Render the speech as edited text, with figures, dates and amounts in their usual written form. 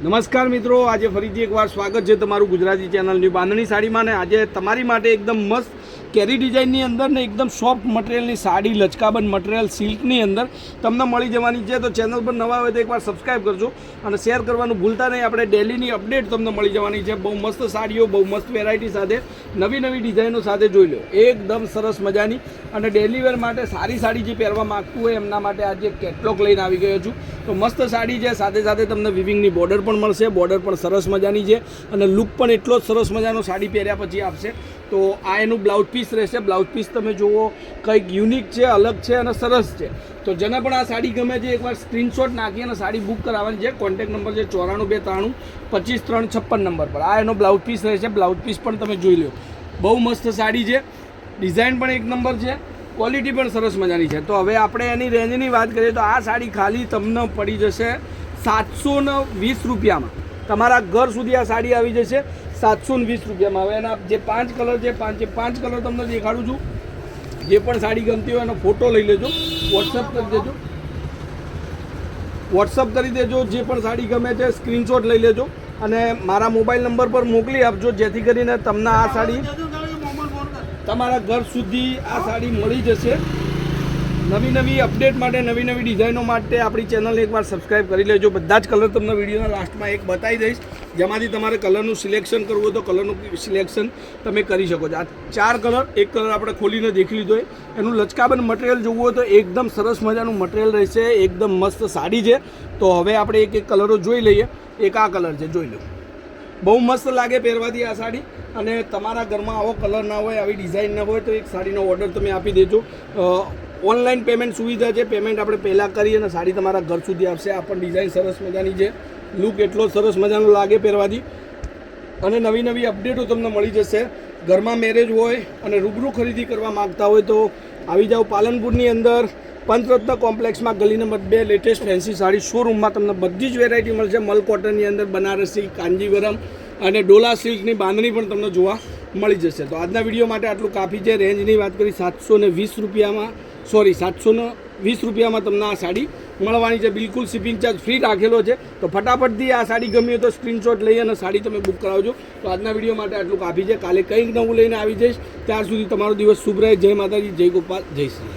નમસ્કાર મિત્રો, આજે ફરીથી એકવાર સ્વાગત છે તમારું ગુજરાતી ચેનલની બાંધણી સાડીમાં. ને આજે તમારી માટે એકદમ મસ્ત કેરી ડિઝાઇનની અંદર ને એકદમ સોફ્ટ મટીરિયલની સાડી, લચકાબંધ મટીરિયલ સિલ્કની અંદર તમને મળી જવાની છે. તો ચેનલ પર નવા હોય તો એકવાર સબસ્ક્રાઈબ કરજો અને શેર કરવાનું ભૂલતા નહીં. આપણે ડેલીની અપડેટ તમને મળી જવાની છે. બહુ મસ્ત સાડીઓ, બહુ મસ્ત વેરાયટી સાથે, નવી નવી ડિઝાઇનો સાથે જોઈ લો. એકદમ સરસ મજાની અને ડેલી વેર માટે સારી સાડી જે પહેરવા માગતું હોય એમના માટે આજે કેટલોગ લઈને આવી ગયો છું. તો મસ્ત સાડી છે, સાથે સાથે તમને વિવિંગની બોર્ડર પણ મળશે. બોર્ડર પણ સરસ મજાની છે અને લુક પણ એટલો જ સરસ મજાનો સાડી પહેર્યા પછી આપશે. તો આ એનું બ્લાઉઝ પીસ રહેશે. બ્લાઉઝ પીસ તમે જુઓ, કંઈક યુનિક છે, અલગ છે અને સરસ છે. તો જેને પણ આ સાડી ગમે છે એકવાર સ્ક્રીનશોટ નાખી અને સાડી બુક કરાવવાની છે. કોન્ટેક્ટ નંબર છે 94 293 25 356 નંબર પર. આ એનો બ્લાઉઝ પીસ રહેશે. બ્લાઉઝ પીસ પણ તમે જોઈ લો. બહુ મસ્ત સાડી છે, ડિઝાઇન પણ એક નંબર છે, ક્વોલિટી પણ સરસ મજાની છે. તો હવે આપણે એની રેન્જની વાત કરીએ તો આ સાડી ખાલી તમને પડી જશે 720 રૂપિયામાં. તમારા ઘર સુધી આ સાડી આવી જશે 720 રૂપિયામાં. હવે એના જે 5 કલર છે, પાંચ કલર તમને દેખાડું છું. જે પણ સાડી ગમતી હોય એનો ફોટો લઈ લેજો, વોટ્સઅપ કરી દેજો. વોટ્સઅપ કરી દેજો. જે પણ સાડી ગમે છે સ્ક્રીનશોટ લઈ લેજો અને મારા મોબાઈલ નંબર પર મોકલી આપજો, જેથી કરીને તમને આ સાડી તમારા ઘર સુધી આ સાડી મળી જશે. નવી નવી અપડેટ માટે, નવી નવી ડિઝાઇનો માટે આપણી ચેનલને એકવાર સબસ્ક્રાઈબ કરી લેજો. બધા જ કલર તમને વિડીયોના લાસ્ટમાં એક બતાવી દઈશ, જેમાંથી તમારે કલરનું સિલેક્શન કરવું હોય તો કલરનું સિલેક્શન તમે કરી શકો છો. આ 4 કલર, એક કલર આપણે ખોલીને દેખી લીધો હોય. એનું લચકાબંધ મટીરિયલ જોવું હોય તો એકદમ સરસ મજાનું મટીરિયલ રહેશે. એકદમ મસ્ત સાડી છે. તો હવે આપણે એક એક કલરો જોઈ લઈએ. એક આ કલર છે, જોઈ લો. બહુ મસ્ત લાગે પહેરવાથી આ સાડી. અને તમારા ઘરમાં આવો કલર ના હોય, આવી ડિઝાઇન ના હોય તો એક સાડીનો ઓર્ડર તમે આપી દેજો. ઓનલાઈન પેમેન્ટ સુવિધા છે. પેમેન્ટ આપણે પહેલાં કરીએ અને સાડી તમારા ઘર સુધી આવશે. આ પણ ડિઝાઇન સરસ મજાની છે. લુક એટલો સરસ મજાનો લાગે પહેરવાથી. અને નવી નવી અપડેટો તમને મળી જશે. ઘરમાં મેરેજ હોય અને રૂબરૂ ખરીદી કરવા માગતા હોય તો આવી જાઓ. પાલનપુરની અંદર પંચરત્ન કોમ્પ્લેક્સમાં ગલી નંબર 2 લેટેસ્ટ ફેન્સી સાડી શોરૂમમાં તમને બધી જ વેરાયટી મળશે. મલ કોટનની અંદર બનારસી, કાંજીવરમ અને ડોલા સિલ્કની બાંધણી પણ તમને જોવા મળી જશે. તો આજના વિડીયો માટે આટલું કાફી છે. રેન્જની વાત કરી 720 રૂપિયામાં, 720 રૂપિયામાં તમને આ સાડી મળવાની છે. બિલકુલ શિપિંગ ચાર્જ ફ્રી રાખેલો છે. તો ફટાફટથી આ સાડી ગમી હોય તો સ્ક્રીનશોટ લઈ અને સાડી તમે બુક કરાવજો. તો આજના વિડીયો માટે આટલું કાફી છે. કાલે કંઈક નવું લઈને આવી જઈશ. ત્યાર સુધી તમારો દિવસ શુભ રહે. જય માતાજી, જય ગોપાલ, જય શ્રી.